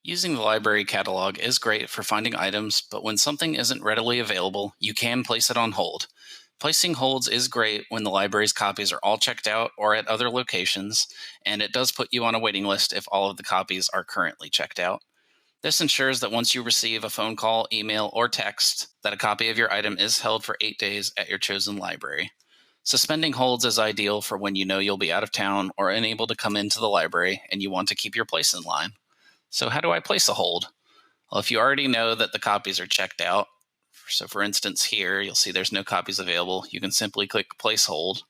Using the library catalog is great for finding items, but when something isn't readily available, you can place it on hold. Placing holds is great when the library's copies are all checked out or at other locations, and it does put you on a waiting list if all of the copies are currently checked out. This ensures that once you receive a phone call, email, or text, that a copy of your item is held for 8 days at your chosen library. Suspending holds is ideal for when you know you'll be out of town or unable to come into the library and you want to keep your place in line. So, how do I place a hold? Well, if you already know that the copies are checked out, so for instance, here you'll see there's no copies available, you can simply click place hold.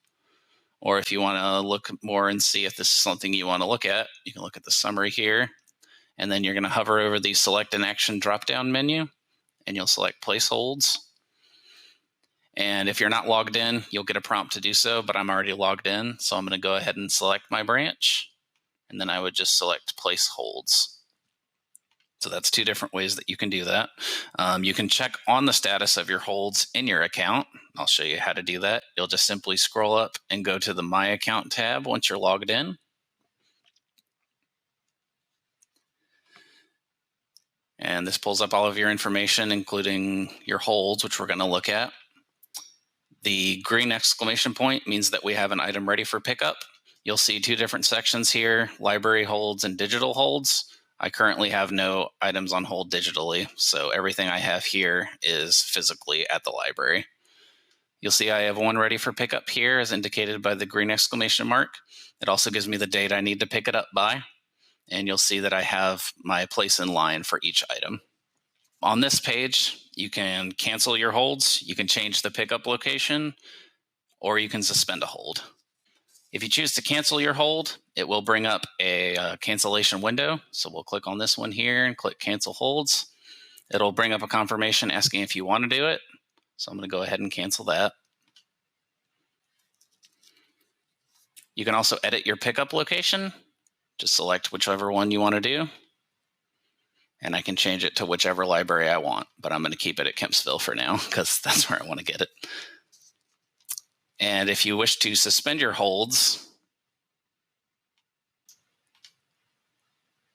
Or if you want to look more and see if this is something you want to look at, you can look at the summary here. And then you're going to hover over the select an action drop down menu and you'll select place holds. And if you're not logged in, you'll get a prompt to do so, but I'm already logged in. So I'm going to go ahead and select my branch. And then I would just select place holds. So that's two different ways that you can do that. You can check on the status of your holds in your account. I'll show you how to do that. You'll just simply scroll up and go to the My Account tab once you're logged in. And this pulls up all of your information, including your holds, which we're going to look at. The green exclamation point means that we have an item ready for pickup. You'll see two different sections here, library holds and digital holds. I currently have no items on hold digitally, so everything I have here is physically at the library. You'll see I have one ready for pickup here as indicated by the green exclamation mark. It also gives me the date I need to pick it up by. And you'll see that I have my place in line for each item. On this page, you can cancel your holds, you can change the pickup location, or you can suspend a hold. If you choose to cancel your hold, it will bring up a cancellation window. So we'll click on this one here and click cancel holds. It'll bring up a confirmation asking if you want to do it. So I'm going to go ahead and cancel that. You can also edit your pickup location. Just select whichever one you want to do. And I can change it to whichever library I want, but I'm going to keep it at Kempsville for now because that's where I want to get it. And if you wish to suspend your holds,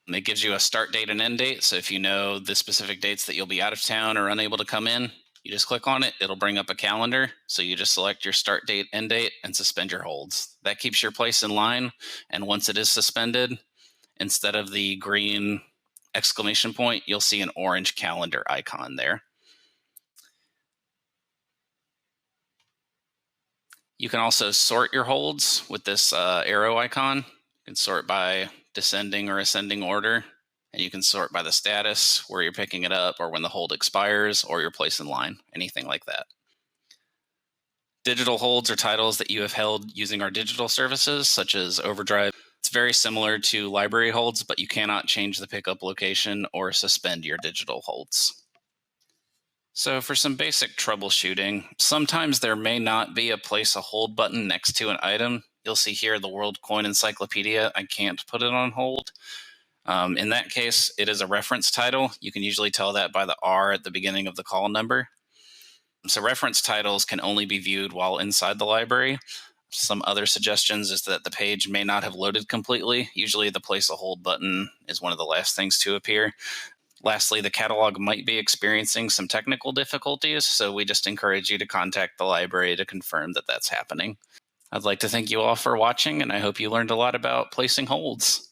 it gives you a start date and end date. So if you know the specific dates that you'll be out of town or unable to come in, you just click on it. It'll bring up a calendar. So you just select your start date, end date, and suspend your holds. That keeps your place in line. And once it is suspended, instead of the green exclamation point, you'll see an orange calendar icon there. You can also sort your holds with this arrow icon. You can sort by descending or ascending order, and you can sort by the status, where you're picking it up, or when the hold expires, or your place in line, anything like that. Digital holds are titles that you have held using our digital services, such as Overdrive. It's very similar to library holds, but you cannot change the pickup location or suspend your digital holds. So for some basic troubleshooting, sometimes there may not be a place a hold button next to an item. You'll see here the World Coin Encyclopedia. I can't put it on hold. In that case, it is a reference title. You can usually tell that by the R at the beginning of the call number. So reference titles can only be viewed while inside the library. Some other suggestions is that the page may not have loaded completely. Usually the place a hold button is one of the last things to appear. Lastly, the catalog might be experiencing some technical difficulties, so we just encourage you to contact the library to confirm that that's happening. I'd like to thank you all for watching, and I hope you learned a lot about placing holds.